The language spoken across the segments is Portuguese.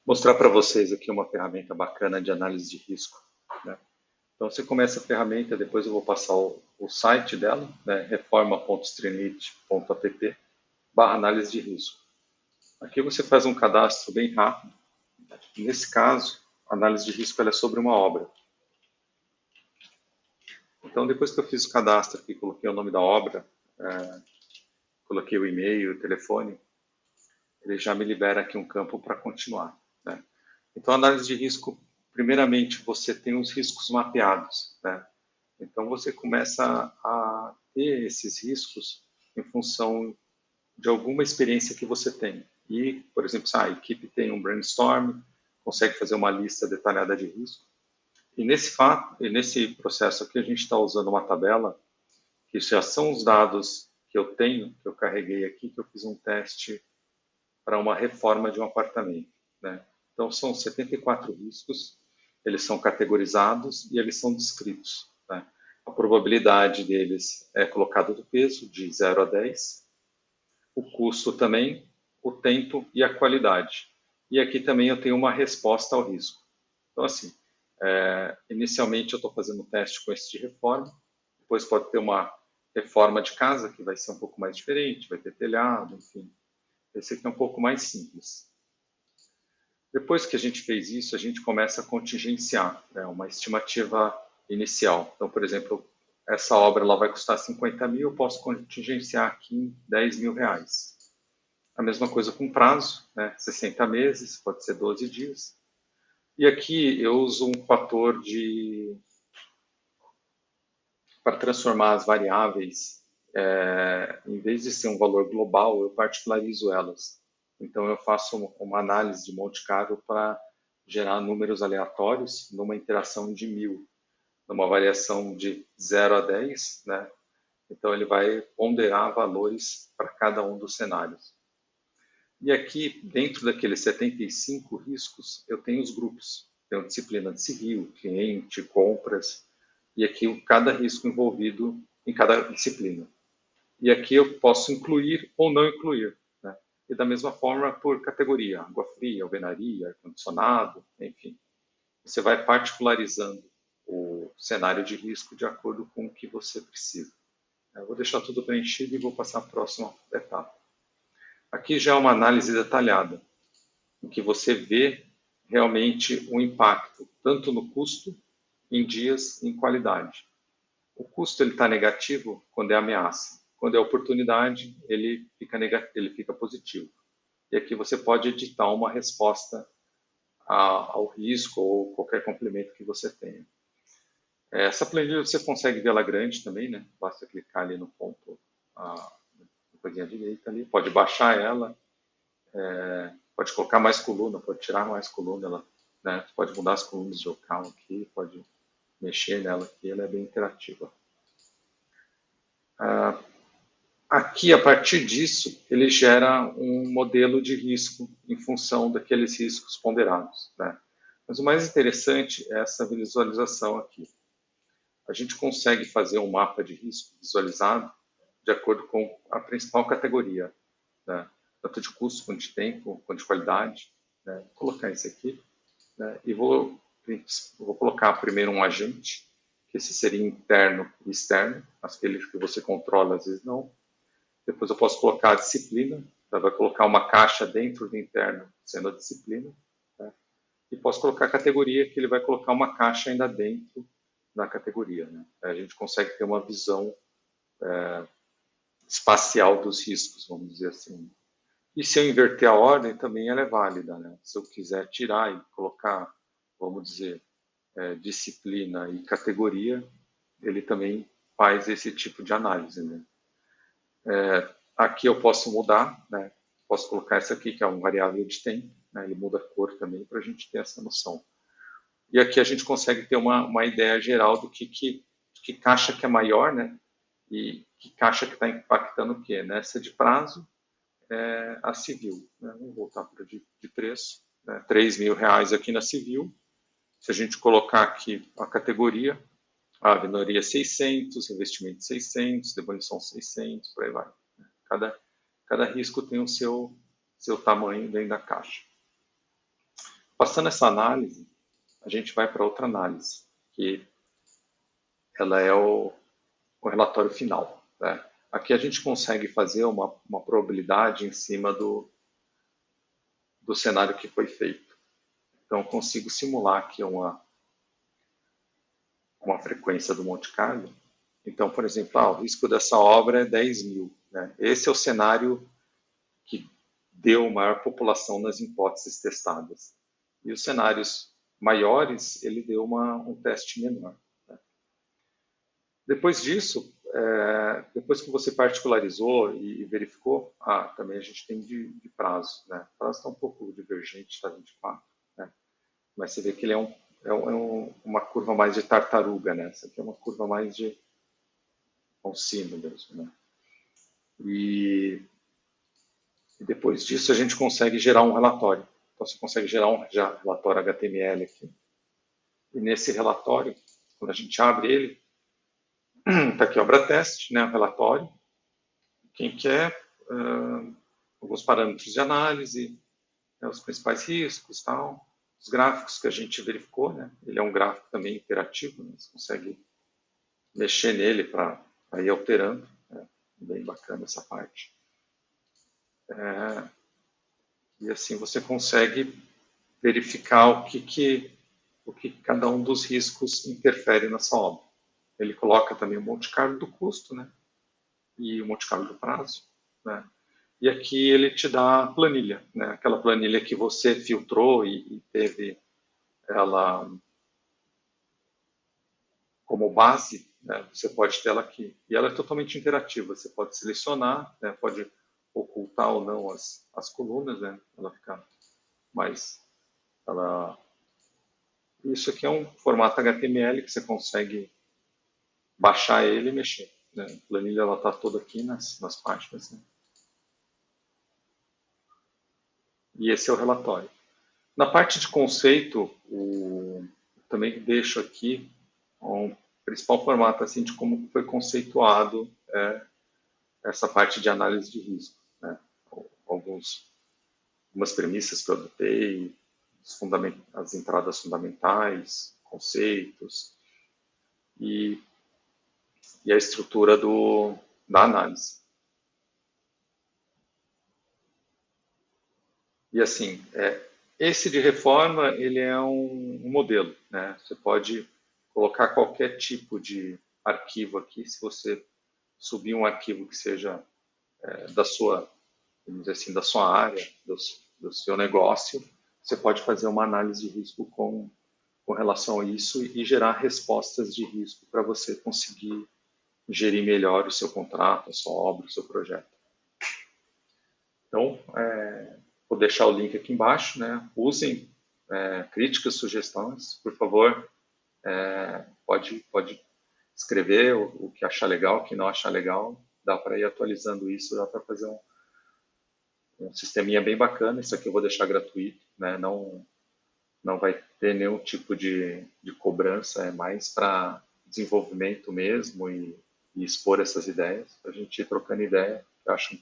mostrar para vocês aqui uma ferramenta bacana de análise de risco, né? Então, você começa a ferramenta, depois eu vou passar o site dela, né? reforma.streamlit.app/análise de risco. Aqui você faz um cadastro bem rápido. Nesse caso, a análise de risco ela é sobre uma obra. Então, depois que eu fiz o cadastro aqui, coloquei o nome da obra, coloquei o e-mail, o telefone, ele já me libera aqui um campo para continuar, né? Então, a análise de risco, primeiramente, você tem os riscos mapeados, né? Então, você começa a ter esses riscos em função de alguma experiência que você tem. E, por exemplo, se a equipe tem um brainstorm, consegue fazer uma lista detalhada de risco. E nesse processo aqui, a gente está usando uma tabela, que já são os dados que eu tenho, que eu carreguei aqui, que eu fiz um teste para uma reforma de um apartamento, né? Então, são 74 riscos, eles são categorizados e eles são descritos, né? A probabilidade deles é colocada do peso, de 0 a 10, o custo também, o tempo e a qualidade. E aqui também eu tenho uma resposta ao risco. Então, assim, inicialmente eu estou fazendo um teste com esse de reforma, depois pode ter uma reforma de casa, que vai ser um pouco mais diferente, vai ter telhado, enfim. Esse aqui é um pouco mais simples. Depois que a gente fez isso, a gente começa a contingenciar, né, uma estimativa inicial. Então, por exemplo, essa obra ela vai custar 50 mil, eu posso contingenciar aqui em 10 mil reais. A mesma coisa com prazo, né, 60 meses, pode ser 12 dias. E aqui eu uso um fator para transformar as variáveis, em vez de ser um valor global, eu particularizo elas. Então, eu faço uma análise de Monte Carlo para gerar números aleatórios numa interação de 1000, numa variação de 0 a 10, né? Então, ele vai ponderar valores para cada um dos cenários. E aqui, dentro daqueles 75 riscos, eu tenho os grupos. Tenho disciplina de civil, cliente, compras, e aqui cada risco envolvido em cada disciplina. E aqui eu posso incluir ou não incluir, né? E da mesma forma por categoria, água fria, alvenaria, ar-condicionado, enfim. Você vai particularizando o cenário de risco de acordo com o que você precisa. Eu vou deixar tudo preenchido e vou passar a próxima etapa. Aqui já é uma análise detalhada, em que você vê realmente o impacto, tanto no custo, em dias, em qualidade. O custo está negativo quando é ameaça. Quando é oportunidade, ele fica positivo. E aqui você pode editar uma resposta ao risco ou qualquer complemento que você tenha. Essa planilha você consegue vê-la grande também, né? Basta clicar ali no ponto, na coisinha direita ali. Pode baixar ela, pode colocar mais coluna, pode tirar mais coluna, ela, né? Você pode mudar as colunas de local aqui, pode mexer nela aqui, ela é bem interativa. Aqui, a partir disso, ele gera um modelo de risco em função daqueles riscos ponderados, né? Mas o mais interessante é essa visualização aqui. A gente consegue fazer um mapa de risco visualizado de acordo com a principal categoria, né? Tanto de custo, quanto de tempo, quanto de qualidade, né? Vou colocar esse aqui, né? E vou colocar primeiro um agente, que esse seria interno e externo, aquele que você controla, às vezes não. Depois eu posso colocar a disciplina, vai colocar uma caixa dentro do interno, sendo a disciplina, né? E posso colocar a categoria, que ele vai colocar uma caixa ainda dentro da categoria, né? A gente consegue ter uma visão espacial dos riscos, vamos dizer assim. E se eu inverter a ordem, também ela é válida, né? Se eu quiser tirar e colocar, vamos dizer, disciplina e categoria, ele também faz esse tipo de análise, né? Aqui eu posso mudar, né? Posso colocar essa aqui, que é um variável de tempo, né? Ele muda a cor também para a gente ter essa noção. E aqui a gente consegue ter uma ideia geral do que caixa que é maior, né? E que caixa que está impactando o quê? Nessa de prazo, a civil, né? Vamos voltar para de preço, né? 3 mil reais aqui na civil. Se a gente colocar aqui a categoria, a alvenaria 600, revestimento 600, demolição 600, por aí vai. Cada risco tem o seu tamanho dentro da caixa. Passando essa análise, a gente vai para outra análise, que ela é o relatório final, né? Aqui a gente consegue fazer uma probabilidade em cima do cenário que foi feito. Então, eu consigo simular aqui uma frequência do Monte Carlo. Então, por exemplo, o risco dessa obra é 10 mil. Né? Esse é o cenário que deu maior população nas hipóteses testadas. E os cenários maiores, ele deu um teste menor. Né? Depois disso, depois que você particularizou e verificou, também a gente tem de prazo. Né? O prazo está um pouco divergente, está 24. Né? Mas você vê que ele uma curva mais de tartaruga, né? Essa aqui é uma curva mais de um sino mesmo, né? E depois disso a gente consegue gerar um relatório. Então você consegue gerar um relatório HTML aqui. E nesse relatório, quando a gente abre ele, está aqui obra teste, né? O relatório. Quem quer, alguns parâmetros de análise, né, os principais riscos, tal, os gráficos que a gente verificou, né? Ele é um gráfico também interativo, né? Você consegue mexer nele para ir alterando, né? Bem bacana essa parte. E assim você consegue verificar o que cada um dos riscos interfere nessa obra. Ele coloca também o Monte Carlo do custo, né? E o Monte Carlo do prazo, né? E aqui ele te dá a planilha, né? Aquela planilha que você filtrou e teve ela como base, né? Você pode ter ela aqui. E ela é totalmente interativa. Você pode selecionar, né? Pode ocultar ou não as colunas, né? Ela fica mais... Isso aqui é um formato HTML que você consegue baixar ele e mexer. Né? A planilha está toda aqui nas páginas. Né? E esse é o relatório. Na parte de conceito, também deixo aqui um principal formato assim, de como foi conceituado essa parte de análise de risco. Né? Algumas premissas que eu adotei, as entradas fundamentais, conceitos e a estrutura da análise. E assim, esse de reforma, ele é um modelo, né? Você pode colocar qualquer tipo de arquivo aqui, se você subir um arquivo que seja da sua, vamos dizer assim, da sua área, do seu negócio, você pode fazer uma análise de risco com relação a isso e gerar respostas de risco para você conseguir gerir melhor o seu contrato, a sua obra, o seu projeto. Então, vou deixar o link aqui embaixo, né? Usem críticas, sugestões, por favor, pode escrever o que achar legal, o que não achar legal, dá para ir atualizando isso, dá para fazer um sisteminha bem bacana. Isso aqui eu vou deixar gratuito, né? Não vai ter nenhum tipo de cobrança, é mais para desenvolvimento mesmo e expor essas ideias, para a gente ir trocando ideia. Eu acho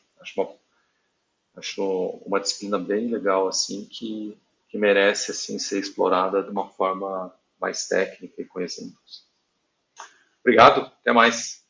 uma disciplina bem legal assim que merece assim ser explorada de uma forma mais técnica e conhecimento. Obrigado, até mais.